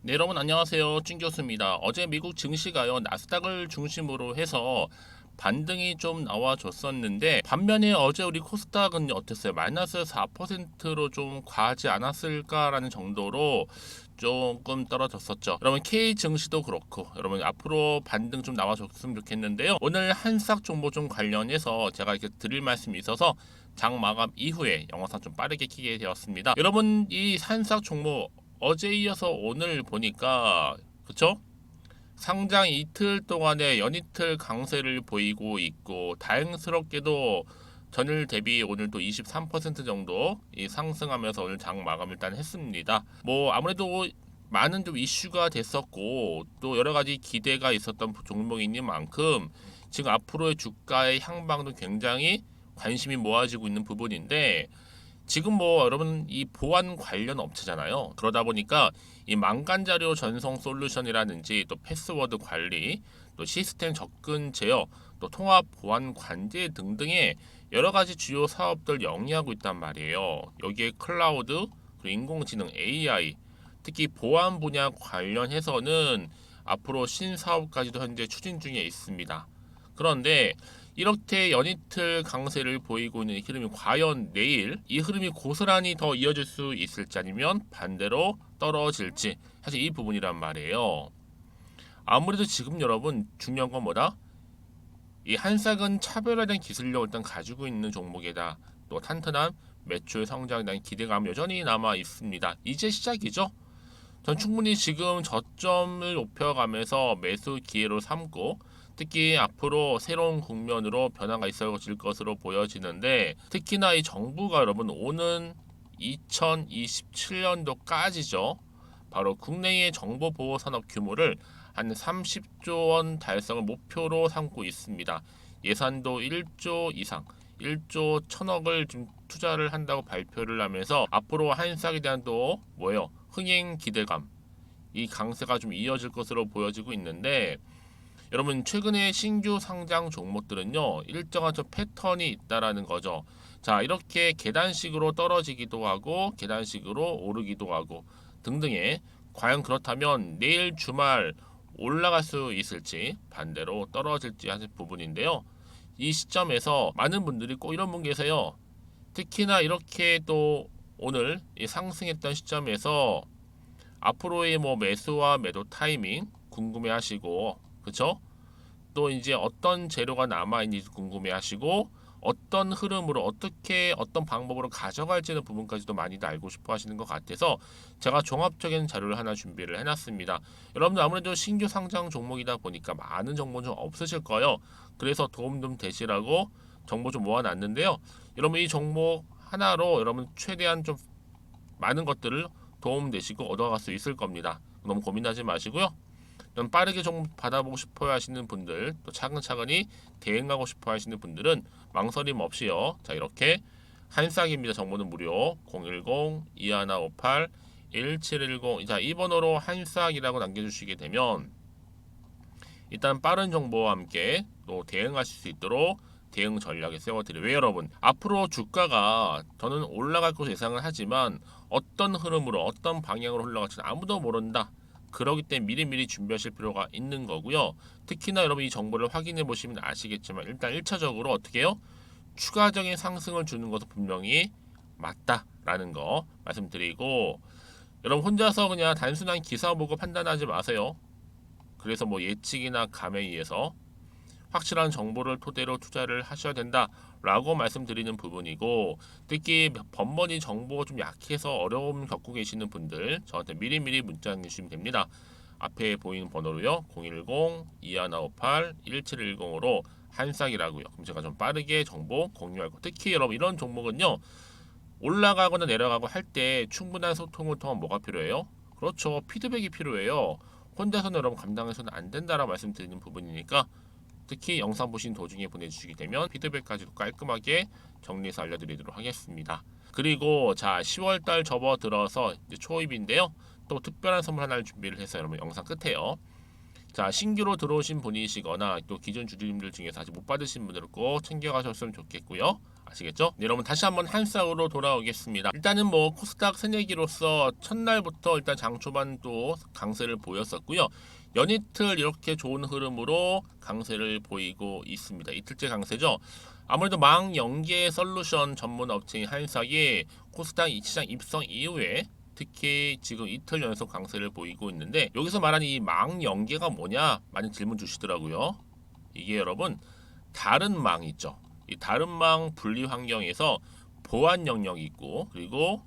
네, 여러분 안녕하세요. 찐 교수입니다. 어제 미국 증시가요, 나스닥을 중심으로 해서 반등이 좀 나와줬었는데, 반면에 어제 우리 코스닥은 어땠어요? 마이너스 4%로 좀 과하지 않았을까라는 정도로 조금 떨어졌었죠. 여러분 K 증시도 그렇고, 여러분 앞으로 반등 좀 나와줬으면 좋겠는데요. 오늘 한싹 정보 좀 관련해서 제가 이렇게 드릴 말씀이 있어서 장 마감 이후에 영상 좀 빠르게 키게 되었습니다. 여러분 이 한싹 종목 어제 이어서 오늘 보니까 그쵸? 상장 이틀 동안의 연이틀 강세를 보이고 있고 다행스럽게도 전일 대비 오늘 또 23% 정도 상승하면서 오늘 장 마감 일단 했습니다. 뭐 아무래도 많은 좀 이슈가 됐었고 또 여러 가지 기대가 있었던 종목인 만큼 지금 앞으로의 주가의 향방도 굉장히 관심이 모아지고 있는 부분인데 지금 뭐 여러분 이 보안 관련 업체잖아요. 그러다 보니까 이 망간 자료 전송 솔루션이라든지 또 패스워드 관리, 또 시스템 접근 제어, 또 통합 보안 관제 등등의 여러 가지 주요 사업들 영위하고 있단 말이에요. 여기에 클라우드, 그리고 인공지능 AI, 특히 보안 분야 관련해서는 앞으로 신사업까지도 현재 추진 중에 있습니다. 그런데 이렇게 연이틀 강세를 보이고 있는 흐름이 과연 내일 이 흐름이 고스란히 더 이어질 수 있을지 아니면 반대로 떨어질지 사실 이 부분이란 말이에요. 아무래도 지금 여러분 중요한 건 뭐다? 이 한싹은 차별화된 기술력을 일단 가지고 있는 종목이다. 또 탄탄한 매출 성장에 대한 기대감 여전히 남아 있습니다. 이제 시작이죠. 전 충분히 지금 저점을 높여가면서 매수 기회로 삼고 특히 앞으로 새로운 국면으로 변화가 있어질 것으로 보여지는데 특히나 이 정부가 여러분 오는 2027년도까지죠. 바로 국내의 정보보호 산업 규모를 한 30조 원 달성을 목표로 삼고 있습니다. 예산도 1조 이상, 1조 1000억을 좀 투자를 한다고 발표를 하면서 앞으로 한싹에 대한 또 뭐예요? 흥행 기대감, 이 강세가 좀 이어질 것으로 보여지고 있는데 여러분 최근에 신규 상장 종목들은요 일정한 좀 패턴이 있다라는 거죠. 자 이렇게 계단식으로 떨어지기도 하고 계단식으로 오르기도 하고 등등의 과연 그렇다면 내일 주말 올라갈 수 있을지 반대로 떨어질지 하는 부분인데요. 이 시점에서 많은 분들이 꼭 이런 분 계세요. 특히나 이렇게 또 오늘 상승했던 시점에서 앞으로의 뭐 매수와 매도 타이밍 궁금해하시고 그쵸? 또 이제 어떤 재료가 남아있는지 궁금해하시고 어떤 흐름으로 어떻게 어떤 방법으로 가져갈지는 부분까지도 많이 알고 싶어 하시는 것 같아서 제가 종합적인 자료를 하나 준비를 해놨습니다. 여러분들 아무래도 신규 상장 종목이다 보니까 많은 정보는 좀 없으실 거예요. 그래서 도움 좀 되시라고 정보 좀 모아놨는데요. 여러분 이 종목 하나로 여러분 최대한 좀 많은 것들을 도움 되시고 얻어갈 수 있을 겁니다. 너무 고민하지 마시고요. 좀 빠르게 좀 받아보고 싶어 하시는 분들, 또 차근차근히 대응하고 싶어 하시는 분들은 망설임 없이요. 자, 이렇게 한싹입니다. 정보는 무료. 010-2158-1710. 자, 이 번호로 한싹이라고 남겨주시게 되면 일단 빠른 정보와 함께 또 대응하실 수 있도록 대응 전략을 세워드려요. 왜 여러분? 앞으로 주가가 저는 올라갈 것으로 예상을 하지만 어떤 흐름으로 어떤 방향으로 흘러갈지는 아무도 모른다. 그러기 때문에 미리미리 준비하실 필요가 있는 거고요. 특히나 여러분 이 정보를 확인해 보시면 아시겠지만 일단 1차적으로 어떻게 해요? 추가적인 상승을 주는 것은 분명히 맞다라는 거 말씀드리고 여러분 혼자서 그냥 단순한 기사 보고 판단하지 마세요. 그래서 뭐 예측이나 감에 의해서 확실한 정보를 토대로 투자를 하셔야 된다라고 말씀드리는 부분이고 특히 번번이 정보가 좀 약해서 어려움 겪고 계시는 분들 저한테 미리미리 문자 주시면 됩니다. 앞에 보이는 번호로요. 010-2158-1710으로 한싹이라고요. 그럼 제가 좀 빠르게 정보 공유할 거. 특히 여러분 이런 종목은요. 올라가거나 내려가고 할 때 충분한 소통을 통한 뭐가 필요해요? 그렇죠. 피드백이 필요해요. 혼자서는 여러분 감당해서는 안 된다라고 말씀드리는 부분이니까 특히 영상 보신 도중에 보내주시게 되면 피드백까지도 깔끔하게 정리해서 알려드리도록 하겠습니다. 그리고 자 10월달 접어들어서 이제 초입인데요. 또 특별한 선물 하나를 준비를 해서 여러분 영상 끝에요. 자 신규로 들어오신 분이시거나 또 기존 주주님들 중에서 아직 못 받으신 분들은 꼭 챙겨가셨으면 좋겠고요. 아시겠죠? 네, 여러분 다시 한번 한쌍으로 돌아오겠습니다. 일단은 뭐 코스닥 새내기로서 첫날부터 일단 장 초반 또 강세를 보였었고요. 연이틀 이렇게 좋은 흐름으로 강세를 보이고 있습니다. 이틀째 강세죠. 아무래도 망연계 솔루션 전문 업체인 한쌍이 코스닥 시장 입성 이후에 특히 지금 이틀 연속 강세를 보이고 있는데, 여기서 말하는 이 망연계가 뭐냐 많은 질문 주시더라고요. 이게 여러분 다른 망 있죠. 이 다른 망 분리 환경에서 보안 영역이 있고 그리고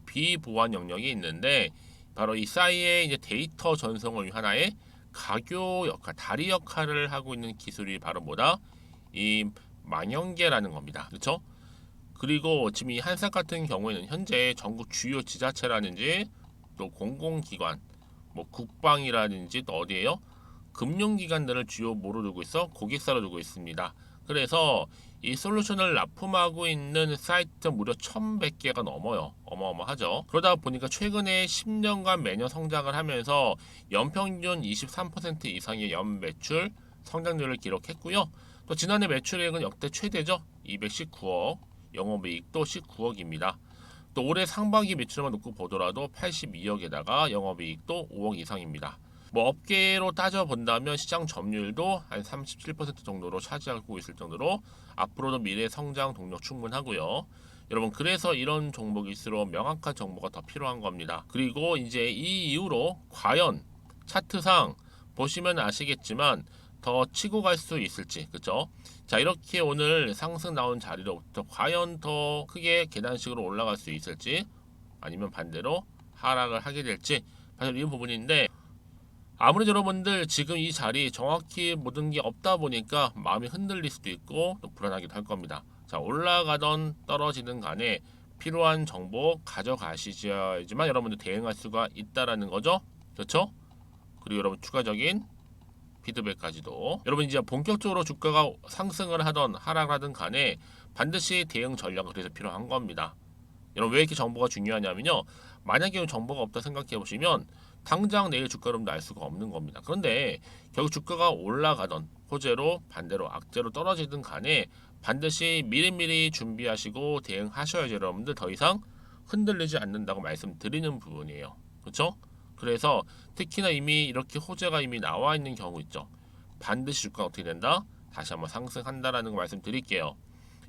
비보안 영역이 있는데, 바로 이 사이에 이제 데이터 전송을 위한 하나의 가교 역할, 다리 역할을 하고 있는 기술이 바로 뭐다? 이 망연계라는 겁니다. 그렇죠? 그리고 지금 이 한쌍 같은 경우에는 현재 전국 주요 지자체라든지 또 공공기관, 뭐 국방이라든지 또 어디에요? 금융기관들을 주요 뭐로 두고 있어? 고객사로 두고 있습니다. 그래서 이 솔루션을 납품하고 있는 사이트 무려 1100개가 넘어요. 어마어마하죠. 그러다 보니까 최근에 10년간 매년 성장을 하면서 연평균 23% 이상의 연매출 성장률을 기록했고요. 또 지난해 매출액은 역대 최대죠. 219억, 영업이익도 19억입니다. 또 올해 상반기 매출만 놓고 보더라도 82억에다가 영업이익도 5억 이상입니다. 뭐 업계로 따져 본다면 시장 점유율도 한 37% 정도로 차지하고 있을 정도로 앞으로도 미래 성장 동력 충분하고요. 여러분, 그래서 이런 종목일수록 명확한 정보가 더 필요한 겁니다. 그리고 이제 이 이후로 과연 차트상 보시면 아시겠지만 더 치고 갈 수 있을지, 그죠? 자, 이렇게 오늘 상승 나온 자리로부터 과연 더 크게 계단식으로 올라갈 수 있을지, 아니면 반대로 하락을 하게 될지, 사실 이 부분인데, 아무래도 여러분들 지금 이 자리 정확히 모든 게 없다 보니까 마음이 흔들릴 수도 있고 또 불안하기도 할 겁니다. 자, 올라가던 떨어지든 간에 필요한 정보 가져가시지만 여러분들 대응할 수가 있다라는 거죠. 그렇죠? 그리고 여러분 추가적인 피드백까지도, 여러분 이제 본격적으로 주가가 상승을 하던 하락하든 간에 반드시 대응 전략을 그래서 필요한 겁니다. 여러분 왜 이렇게 정보가 중요하냐면요, 만약에 정보가 없다 생각해 보시면 당장 내일 주가를 알 수가 없는 겁니다. 그런데 결국 주가가 올라가던 호재로 반대로 악재로 떨어지든 간에 반드시 미리미리 준비하시고 대응하셔야죠. 여러분들 더 이상 흔들리지 않는다고 말씀드리는 부분이에요. 그렇죠? 그래서 특히나 이미 이렇게 호재가 이미 나와 있는 경우 있죠. 반드시 주가가 어떻게 된다? 다시 한번 상승한다라는 거 말씀드릴게요.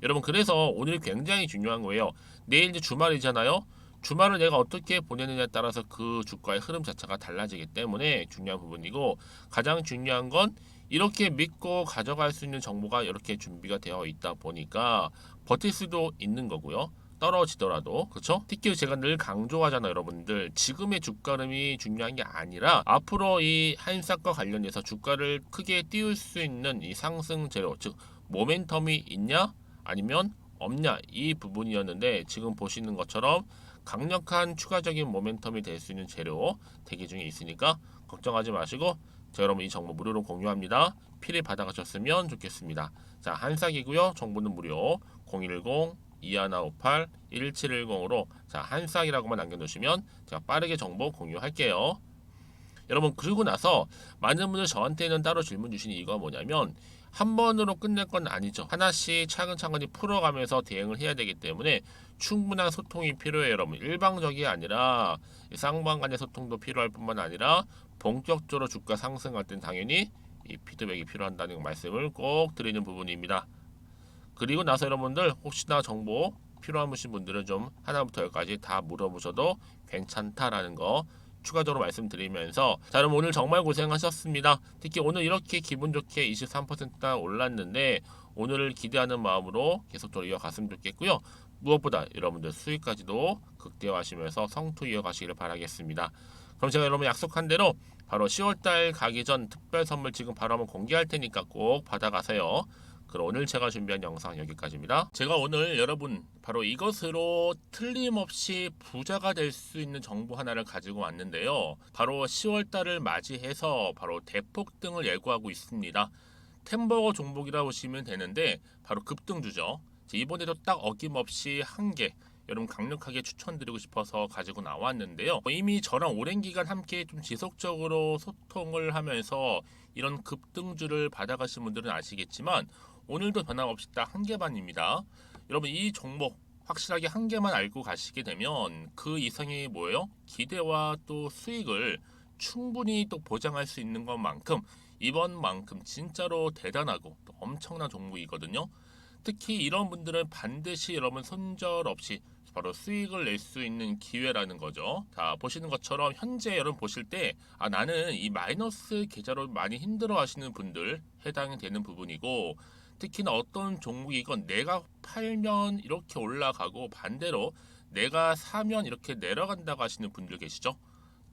여러분, 그래서 오늘 굉장히 중요한 거예요. 내일 이제 주말이잖아요. 주말을 내가 어떻게 보내느냐에 따라서 그 주가의 흐름 자체가 달라지기 때문에 중요한 부분이고, 가장 중요한 건 이렇게 믿고 가져갈 수 있는 정보가 이렇게 준비가 되어 있다 보니까 버틸 수도 있는 거고요. 떨어지더라도, 그렇죠? 특히 제가 늘 강조하잖아요, 여러분들. 지금의 주가 흐름이 중요한 게 아니라 앞으로 이 한싹과 관련해서 주가를 크게 띄울 수 있는 이 상승 재료, 즉 모멘텀이 있냐 아니면 없냐, 이 부분이었는데, 지금 보시는 것처럼 강력한 추가적인 모멘텀이 될 수 있는 재료 대기 중에 있으니까 걱정하지 마시고, 자, 여러분 이 정보 무료로 공유합니다. 필히 받아가셨으면 좋겠습니다. 자, 한싹이고요. 정보는 무료. 010-2158-1710으로 자, 한싹이라고만 남겨놓으시면 제가 빠르게 정보 공유할게요. 여러분, 그러고 나서 많은 분들 저한테는 따로 질문 주시는 이유가 뭐냐면, 한 번으로 끝낼 건 아니죠. 하나씩 차근차근히 풀어가면서 대응을 해야 되기 때문에 충분한 소통이 필요해요. 여러분, 일방적이 아니라 쌍방 간의 소통도 필요할 뿐만 아니라 본격적으로 주가 상승할 땐 당연히 이 피드백이 필요한다는 말씀을 꼭 드리는 부분입니다. 그리고 나서 여러분들 혹시나 정보 필요하신 분들은 좀 하나부터 열까지 다 물어보셔도 괜찮다라는 거 추가적으로 말씀드리면서, 자, 여러분 오늘 정말 고생하셨습니다. 특히 오늘 이렇게 기분 좋게 23% 올랐는데 오늘을 기대하는 마음으로 계속적으로 이어갔으면 좋겠고요. 무엇보다 여러분들 수익까지도 극대화하시면서 성투 이어가시기를 바라겠습니다. 그럼 제가 여러분 약속한 대로 바로 10월달 가기 전 특별 선물 지금 바로 한번 공개할 테니까 꼭 받아가세요. 그럼 오늘 제가 준비한 영상 여기까지입니다. 제가 오늘 여러분 바로 이것으로 틀림없이 부자가 될 수 있는 정보 하나를 가지고 왔는데요. 바로 10월달을 맞이해서 바로 대폭등을 예고하고 있습니다. 템버거 종목이라 보시면 되는데 바로 급등주죠. 이번에도 딱 어김없이 한 개 여러분 강력하게 추천드리고 싶어서 가지고 나왔는데요. 이미 저랑 오랜 기간 함께 좀 지속적으로 소통을 하면서 이런 급등주를 받아가신 분들은 아시겠지만 오늘도 변함없이 딱 한 개 반입니다. 여러분 이 종목 확실하게 한 개만 알고 가시게 되면 그 이상이 뭐예요? 기대와 또 수익을 충분히 또 보장할 수 있는 것만큼 이번만큼 진짜로 대단하고 또 엄청난 종목이거든요. 특히 이런 분들은 반드시 여러분 손절 없이 바로 수익을 낼 수 있는 기회라는 거죠. 자, 보시는 것처럼 현재 여러분 보실 때 나는 이 마이너스 계좌로 많이 힘들어 하시는 분들 해당이 되는 부분이고, 특히나 어떤 종목이건 내가 팔면 이렇게 올라가고 반대로 내가 사면 이렇게 내려간다고 하시는 분들 계시죠.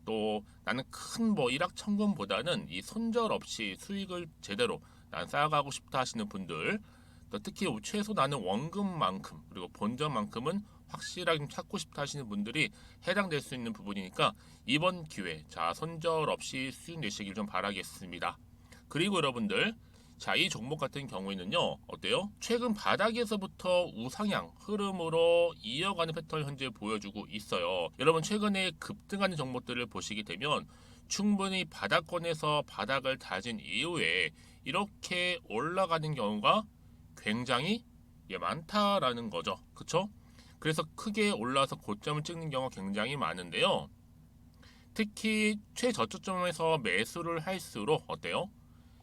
또 나는 큰 뭐 일확천금보다는 이 손절 없이 수익을 제대로 난 쌓아가고 싶다 하시는 분들, 또 특히 최소 나는 원금만큼 그리고 본전만큼은 확실하게 좀 찾고 싶다 하시는 분들이 해당될 수 있는 부분이니까 이번 기회 자 손절 없이 수익 내시길 좀 바라겠습니다. 그리고 여러분들, 자, 이 종목 같은 경우에는요, 어때요? 최근 바닥에서부터 우상향 흐름으로 이어가는 패턴을 현재 보여주고 있어요. 여러분, 최근에 급등하는 종목들을 보시게 되면 충분히 바닥권에서 바닥을 다진 이후에 이렇게 올라가는 경우가 굉장히 많다라는 거죠. 그쵸? 그래서 크게 올라서 고점을 찍는 경우가 굉장히 많은데요. 특히 최저점에서 매수를 할수록 어때요?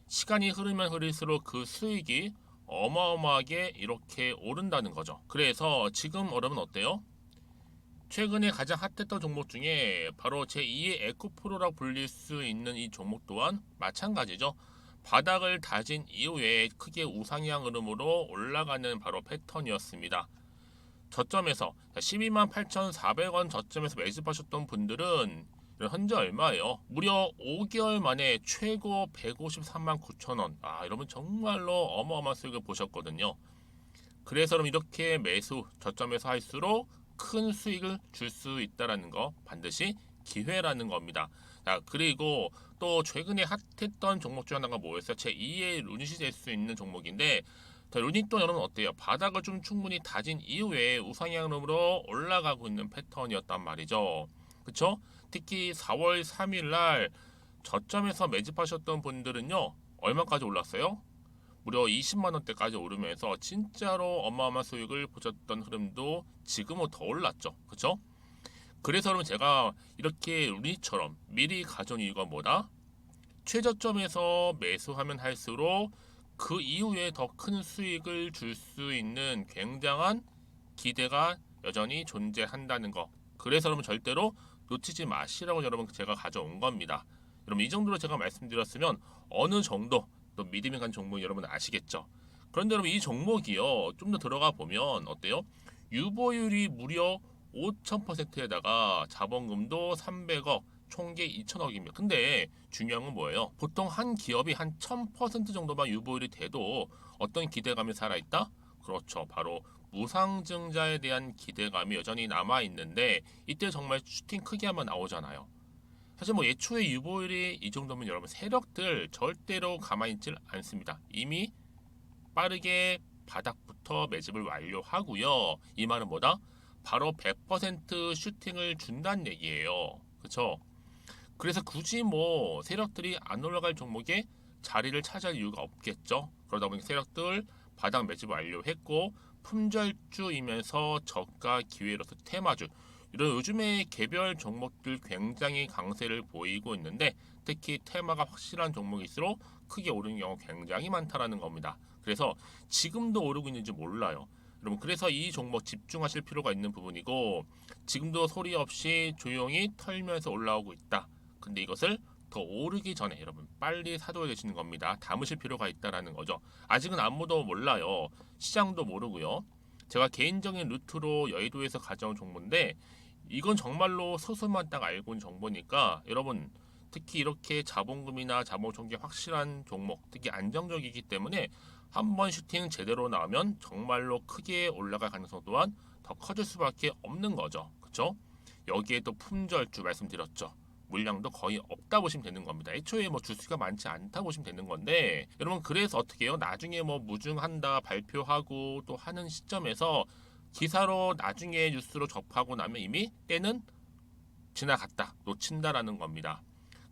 시간이 흐르면 흐를수록 그 수익이 어마어마하게 이렇게 오른다는 거죠. 그래서 지금 여러분 어때요? 최근에 가장 핫했던 종목 중에 바로 제2의 에코프로라고 불릴 수 있는 이 종목 또한 마찬가지죠. 바닥을 다진 이후에 크게 우상향 흐름으로 올라가는 바로 패턴이었습니다. 저점에서 12만 8,400원 저점에서 매집하셨던 분들은 현재 얼마예요? 무려 5개월 만에 최고 153만 9천 원. 여러분 정말로 어마어마한 수익을 보셨거든요. 그래서 여러분 이렇게 매수 저점에서 할수록 큰 수익을 줄 수 있다라는 거 반드시 기회라는 겁니다. 자, 그리고 또 최근에 핫했던 종목 중 하나가 뭐였어요? 제2의 루닛이 될 수 있는 종목인데, 자, 루닛도 여러분 어때요? 바닥을 좀 충분히 다진 이후에 우상향으로 올라가고 있는 패턴이었단 말이죠. 그쵸? 특히 4월 3일 날 저점에서 매집하셨던 분들은요, 얼마까지 올랐어요? 무려 20만 원대까지 오르면서 진짜로 어마어마한 수익을 보셨던 흐름도 지금은 더 올랐죠. 그쵸? 그래서 여러분 제가 이렇게 루닛처럼 미리 가져온 이유가 뭐다? 최저점에서 매수하면 할수록 그 이후에 더 큰 수익을 줄 수 있는 굉장한 기대가 여전히 존재한다는 거. 그래서 여러분 절대로 놓치지 마시라고 여러분 제가 가져온 겁니다. 여러분 이 정도로 제가 말씀드렸으면 어느 정도 또 믿음이 간 종목 여러분 아시겠죠? 그런데 여러분 이 종목이요 좀 더 들어가 보면 어때요? 유보율이 무려 5,000%에다가 자본금도 300억, 총계 2천억입니다. 근데 중요한 건 뭐예요? 보통 한 기업이 한 1000% 정도만 유보율이 돼도 어떤 기대감이 살아있다? 그렇죠. 바로 무상증자에 대한 기대감이 여전히 남아있는데 이때 정말 슈팅 크게 한번 나오잖아요. 사실 뭐 예초에 유보율이 이 정도면 여러분 세력들 절대로 가만히 있질 않습니다. 이미 빠르게 바닥부터 매집을 완료하고요. 이 말은 뭐다? 바로 100% 슈팅을 준다는 얘기예요. 그렇죠? 그래서 굳이 뭐 세력들이 안 올라갈 종목에 자리를 차지할 이유가 없겠죠. 그러다 보니 세력들 바닥 매집 완료했고 품절주이면서 저가 기회로서 테마주 이런 요즘에 개별 종목들 굉장히 강세를 보이고 있는데 특히 테마가 확실한 종목일수록 크게 오르는 경우 굉장히 많다라는 겁니다. 그래서 지금도 오르고 있는지 몰라요. 여러분 그래서 이 종목 집중하실 필요가 있는 부분이고 지금도 소리 없이 조용히 털면서 올라오고 있다. 근데 이것을 더 오르기 전에 여러분 빨리 사둬야 되시는 겁니다. 담으실 필요가 있다라는 거죠. 아직은 아무도 몰라요. 시장도 모르고요. 제가 개인적인 루트로 여의도에서 가져온 정보인데 이건 정말로 소수만 딱 알고 있는 정보니까 여러분 특히 이렇게 자본금이나 자본총계 확실한 종목 특히 안정적이기 때문에 한번 슈팅 제대로 나오면 정말로 크게 올라갈 가능성 또한 더 커질 수밖에 없는 거죠. 그렇죠? 여기에 또 품절주 말씀드렸죠. 물량도 거의 없다 보시면 되는 겁니다. 애초에 뭐 주수가 많지 않다 보시면 되는 건데 여러분 그래서 어떻게 해요? 나중에 뭐 무증한다 발표하고 또 하는 시점에서 기사로 나중에 뉴스로 접하고 나면 이미 때는 지나갔다 놓친다라는 겁니다.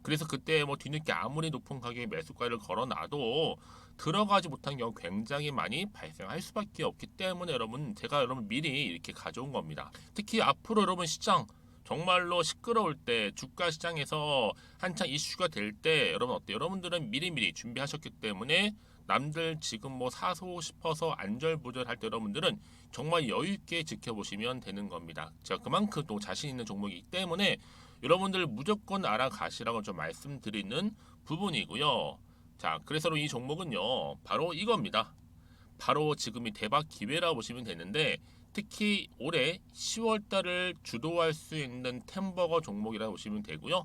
그래서 그때 뭐 뒤늦게 아무리 높은 가격에 매수가를 걸어놔도 들어가지 못한 경우 굉장히 많이 발생할 수밖에 없기 때문에 여러분 제가 여러분 미리 이렇게 가져온 겁니다. 특히 앞으로 여러분 시장 정말로 시끄러울 때 주가 시장에서 한창 이슈가 될 때 여러분 어때요? 여러분들은 미리미리 준비하셨기 때문에 남들 지금 뭐 사고 싶어서 안절부절할 때 여러분들은 정말 여유 있게 지켜보시면 되는 겁니다. 제가 그만큼 또 자신 있는 종목이기 때문에 여러분들 무조건 알아가시라고 좀 말씀드리는 부분이고요. 자, 그래서 이 종목은요, 바로 이겁니다. 바로 지금이 대박 기회라고 보시면 되는데 특히 올해 10월 달을 주도할 수 있는 템버거 종목이라고 보시면 되고요.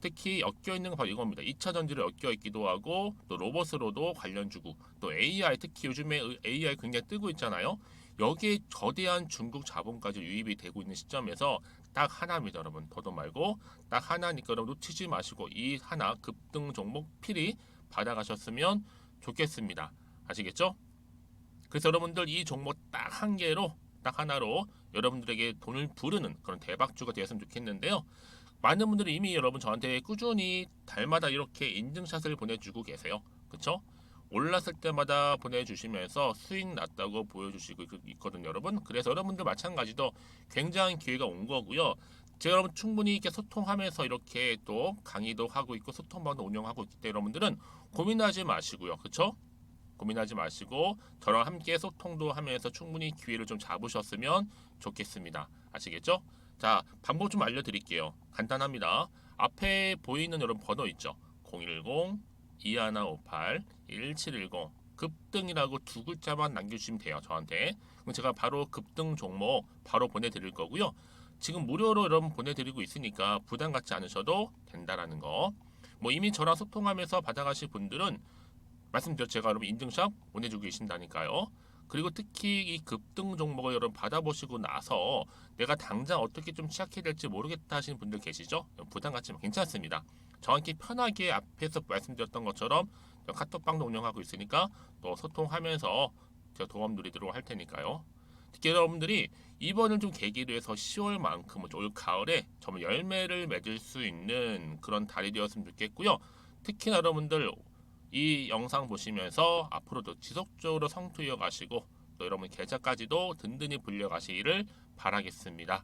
특히 엮여 있는 건 바로 이겁니다. 2차 전지를 엮여 있기도 하고 또 로봇으로도 관련 주고 또 AI 특히 요즘에 AI 굉장히 뜨고 있잖아요. 여기에 거대한 중국 자본까지 유입이 되고 있는 시점에서 딱 하나입니다, 여러분. 더도 말고 딱 하나니까 여러분 놓치지 마시고 이 하나 급등 종목 필히 받아가셨으면 좋겠습니다. 아시겠죠? 그래서 여러분들 이 종목 딱 한 개로 딱 하나로 여러분들에게 돈을 부르는 그런 대박주가 되었으면 좋겠는데요. 많은 분들이 이미 여러분 저한테 꾸준히 달마다 이렇게 인증샷을 보내주고 계세요. 그쵸? 올랐을 때마다 보내주시면서 수익 났다고 보여주시고 있거든요, 여러분. 그래서 여러분들 마찬가지도 굉장한 기회가 온 거고요. 제가 여러분 충분히 이렇게 소통하면서 이렇게 또 강의도 하고 있고 소통방도 운영하고 있기 때문에 여러분들은 고민하지 마시고요. 그쵸? 고민하지 마시고 저랑 함께 소통도 하면서 충분히 기회를 좀 잡으셨으면 좋겠습니다. 아시겠죠? 자, 방법 좀 알려드릴게요. 간단합니다. 앞에 보이는 여러분 번호 있죠? 010-2158-1710 급등이라고 두 글자만 남겨주시면 돼요. 저한테. 그럼 제가 바로 급등 종목 바로 보내드릴 거고요. 지금 무료로 여러분 보내드리고 있으니까 부담 갖지 않으셔도 된다라는 거. 뭐 이미 저랑 소통하면서 받아가실 분들은 말씀드렸죠. 제가 여러분 인증샷 보내주고 계신다니까요. 그리고 특히 이 급등 종목을 여러분 받아보시고 나서 내가 당장 어떻게 좀 시작해야 될지 모르겠다 하시는 분들 계시죠? 부담 갖지만 괜찮습니다. 저한테 편하게 앞에서 말씀드렸던 것처럼 카톡방도 운영하고 있으니까 또 소통하면서 제가 도움 드리도록 할 테니까요. 특히 여러분들이 이번을 좀 계기로 해서 10월만큼 올 가을에 정말 열매를 맺을 수 있는 그런 달이 되었으면 좋겠고요. 특히나 여러분들 이 영상 보시면서 앞으로도 지속적으로 성투 이어가시고 또 여러분 계좌까지도 든든히 불려가시기를 바라겠습니다.